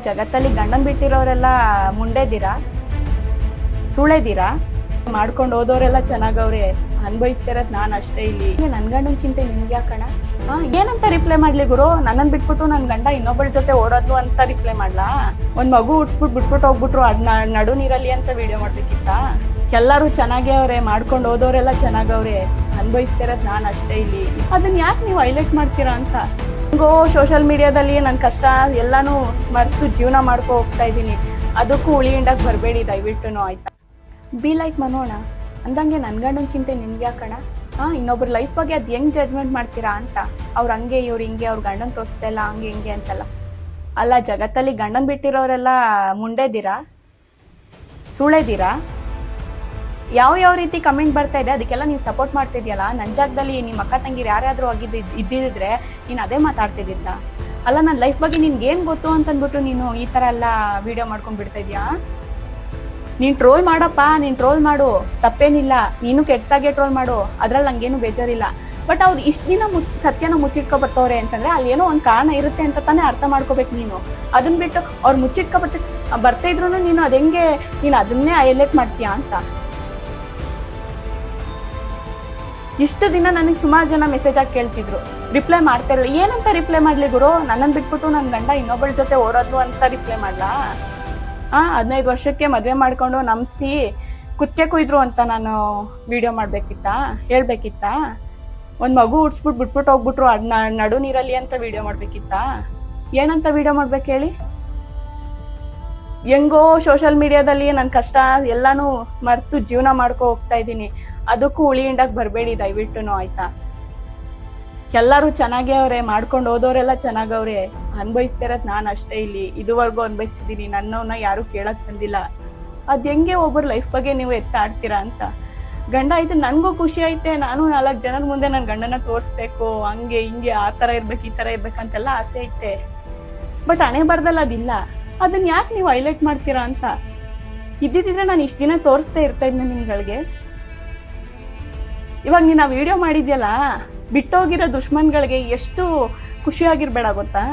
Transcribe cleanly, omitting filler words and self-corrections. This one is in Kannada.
ಜಗತ್ತಲ್ಲಿ ಗಂಡನ್ ಬಿಟ್ಟಿರೋರೆಲ್ಲ ಮುಂಡೆದಿರಾ, ಸುಳೆದಿರಾ, ಮಾಡ್ಕೊಂಡು ಹೋದವರೆಲ್ಲ ಚೆನ್ನಾಗವ್ರೆ, ಅನ್ಭವಿಸ್ತಿರೋದ್ ನಾನ್ ಅಷ್ಟೇ. ಇಲ್ಲಿ ನನ್ ಗಂಡನ್ ಚಿಂತೆ ನಿಮ್ಗೆ ಯಾಕಣ? ಏನಂತ ರಿಪ್ಲೈ ಮಾಡ್ಲಿ ಗುರು? ನನ್ನನ್ ಬಿಟ್ಬಿಟ್ಟು ನನ್ ಗಂಡ ಇನ್ನೊಬ್ಬಳ ಜೊತೆ ಓಡೋದು ಅಂತ ರಿಪ್ಲೈ ಮಾಡ್ಲಾ? ಒಂದ್ ಮಗು ಬಿಟ್ಬಿಟ್ಟು ಹೋಗ್ಬಿಟ್ರು ಅದ್ ನಡು ನೀರಲ್ಲಿ ಅಂತ ವಿಡಿಯೋ ಮಾಡ್ಬೇಕಿತ್ತ? ಎಲ್ಲಾರು ಚೆನ್ನಾಗೇ ಅವ್ರೆ, ಮಾಡ್ಕೊಂಡು ಹೋದವರೆಲ್ಲ ಚೆನ್ನಾಗವ್ರೆ, ಅನ್ಭವಿಸ್ತಿರೋದ್ ನಾನ್ ಅಷ್ಟೇ. ಇಲ್ಲಿ ಅದನ್ನ ಯಾಕೆ ನೀವು ಹೈಲೈಟ್ ಮಾಡ್ತೀರಾ ಅಂತ. ಹಿಂಗೋ ಸೋಷಿಯಲ್ ಮೀಡಿಯಾದಲ್ಲಿ ನನ್ ಕಷ್ಟ ಎಲ್ಲಾನು ಮರ್ತು ಜೀವನ ಮಾಡ್ಕೊ ಹೋಗ್ತಾ ಇದೀನಿ. ಅದಕ್ಕೂ ಉಳಿ ಹಿಂಡಕ್ ಬರ್ಬೇಡಿ ದಯವಿಟ್ಟು, ಆಯ್ತಾ? ಬಿ ಲೈಕ್ ಮನೋಣ ಅಂದಂಗೆ ನನ್ ಗಂಡನ್ ಚಿಂತೆ ನಿಮ್ಗೆ ಯಾಕಣ? ಇನ್ನೊಬ್ರ ಲೈಫ್ ಬಗ್ಗೆ ಅದ್ ಹೆಂಗ್ ಜಡ್ಜ್ಮೆಂಟ್ ಮಾಡ್ತೀರಾ ಅಂತ. ಅವ್ರ ಹಂಗೆ ಇವ್ರು ಹಿಂಗೆ, ಅವ್ರ ಗಂಡನ್ ತೋರಿಸ್ತಾ ಇಲ್ಲ ಹಂಗೆ ಹಿಂಗೆ ಅಂತಲ್ಲ. ಅಲ್ಲ, ಜಗತ್ತಲ್ಲಿ ಗಂಡನ್ ಬಿಟ್ಟಿರೋರೆಲ್ಲ ಮುಂಡೆದಿರಾ, ಸುಳೆದಿರಾ, ಯಾವ ರೀತಿ ಕಮೆಂಟ್ ಬರ್ತಾ ಇದೆ ಅದಕ್ಕೆಲ್ಲ ನೀನ್ ಸಪೋರ್ಟ್ ಮಾಡ್ತಿದ್ಯಲ್ಲ. ನನ್ ಜಾಗದಲ್ಲಿ ನಿಮ್ ಅಕ್ಕ ತಂಗಿರು ಯಾರ್ಯಾದ್ರೂ ಇದ್ದಿದ್ರೆ ನೀನ್ ಅದೇ ಮಾತಾಡ್ತಿದ್ದ. ಅಲ್ಲ, ನನ್ನ ಲೈಫ್ ಬಗ್ಗೆ ನಿನ್ಗೆ ಏನ್ ಗೊತ್ತು ಅಂತಂದ್ಬಿಟ್ಟು ನೀನು ಈ ತರ ಎಲ್ಲ ವಿಡಿಯೋ ಮಾಡ್ಕೊಂಡ್ ಬಿಡ್ತಾ ಇದ್ಯಾ? ನೀನ್ ಟ್ರೋಲ್ ಮಾಡಪ್ಪ, ನೀನ್ ಟ್ರೋಲ್ ಮಾಡು, ತಪ್ಪೇನಿಲ್ಲ. ನೀನು ಕೆಟ್ಟಾಗೆ ಟ್ರೋಲ್ ಮಾಡು, ಅದ್ರಲ್ಲಿ ನಂಗೇನು ಬೇಜಾರಿಲ್ಲ. ಬಟ್ ಅವ್ರು ಇಷ್ಟ ದಿನ ಸತ್ಯನ ಮುಚ್ಚಿಟ್ಕೊ ಬರ್ತವ್ರೆ ಅಂತಂದ್ರೆ ಅಲ್ಲಿ ಏನೋ ಒಂದ್ ಕಾರಣ ಇರುತ್ತೆ ಅಂತ ತಾನೇ ಅರ್ಥ ಮಾಡ್ಕೋಬೇಕು ನೀನು. ಅದನ್ನ ಬಿಟ್ಟು ಅವ್ರು ಮುಚ್ಚಿಟ್ಕೊ ಬರ್ತಾ ಇದ್ರು ನೀನು ಅದೆಂಗೆ ನೀನು ಅದನ್ನೇ ಹೈಲೈಟ್ ಮಾಡ್ತೀಯಾ ಅಂತ. ಇಷ್ಟು ದಿನ ನನಗೆ ಸುಮಾರು ಜನ ಮೆಸೇಜ್ ಆಗಿ ಕೇಳ್ತಿದ್ರು, ರಿಪ್ಲೈ ಮಾಡ್ತಾ ಇರಲಿಲ್ಲ. ಏನಂತ ರಿಪ್ಲೈ ಮಾಡ್ಲಿ ಗುರು? ನನ್ನನ್ ಬಿಟ್ಬಿಟ್ಟು ನನ್ ಗಂಡ ಇನ್ನೊಬ್ಬಳ ಜೊತೆ ಓಡೋದು ಅಂತ ರಿಪ್ಲೈ ಮಾಡ್ಲಾ? 15 ವರ್ಷಕ್ಕೆ ಮದ್ವೆ ಮಾಡ್ಕೊಂಡು ನಂಬಿಸಿ ಕುತ್ತಿಗೆ ಕುಯ್ದ್ರು ಅಂತ ನಾನು ವಿಡಿಯೋ ಮಾಡ್ಬೇಕಿತ್ತ, ಹೇಳ್ಬೇಕಿತ್ತ? ಒಂದ್ ಮಗು ಬಿಟ್ಬಿಟ್ಟು ಹೋಗ್ಬಿಟ್ರು ಅದ್ ನಡು ನೀರಲ್ಲಿ ಅಂತ ವಿಡಿಯೋ ಮಾಡ್ಬೇಕಿತ್ತ? ಏನಂತ ವಿಡಿಯೋ ಮಾಡ್ಬೇಕು ಹೇಳಿ? ಹೆಂಗೋ ಸೋಷಿಯಲ್ ಮೀಡಿಯಾದಲ್ಲಿ ನನ್ ಕಷ್ಟ ಎಲ್ಲಾನು ಮರ್ತು ಜೀವನ ಮಾಡ್ಕೊ ಹೋಗ್ತಾ ಇದೀನಿ. ಅದಕ್ಕೂ ಉಳಿ ಹಿಂಡಕ್ ಬರ್ಬೇಡಿ ದಯವಿಟ್ಟು, ಆಯ್ತಾ? ಎಲ್ಲಾರು ಚೆನ್ನಾಗೇ ಅವ್ರೆ, ಮಾಡ್ಕೊಂಡು ಹೋದವರೆಲ್ಲ ಚೆನ್ನಾಗವ್ರೆ, ಅನ್ಭವಿಸ್ತಿರೋದ್ ನಾನ್ ಅಷ್ಟೇ. ಇಲ್ಲಿ ಇದುವರೆಗೂ ಅನ್ಭವಿಸ್ತಿದೀನಿ, ನನ್ನವನ್ನ ಯಾರು ಕೇಳಕ್ ಬಂದಿಲ್ಲ. ಅದ್ ಹೆಂಗೆ ಒಬ್ಬರ ಲೈಫ್ ಬಗ್ಗೆ ನೀವು ಎತ್ತಾಡ್ತೀರಾ ಅಂತ. ಗಂಡ ಐತೆ, ನನ್ಗೂ ಖುಷಿ ಐತೆ, ನಾನು 4 ಜನರ ಮುಂದೆ ನನ್ ಗಂಡನ ತೋರ್ಸ್ಬೇಕು, ಹಂಗೆ ಹಿಂಗೆ ಆ ತರ ಇರ್ಬೇಕು ಈ ತರ ಇರ್ಬೇಕಂತೆಲ್ಲ ಆಸೆ ಐತೆ. ಬಟ್ ಹಣೆ ಬರ್ದಲ್ಲ ಅದಿಲ್ಲ. ಅದನ್ನ ಯಾಕೆ ನೀವು ಹೈಲೈಟ್ ಮಾಡ್ತೀರಾ ಅಂತ. ಇದ್ದಿದ್ರೆ ನಾನು ಇಷ್ಟ ದಿನ ತೋರಿಸ್ತಾ ಇರ್ತಾ ಇದ್ನ ನಿಮ್ಗಳಿಗೆ. ಇವಾಗ ನೀನ್ ಆ ವಿಡಿಯೋ ಮಾಡಿದ್ಯಲ್ಲ, ಬಿಟ್ಟೋಗಿರೋ ದುಶ್ಮನ್ಗಳಿಗೆ ಎಷ್ಟು ಖುಷಿಯಾಗಿರ್ಬೇಡ ಗೊತ್ತಾ?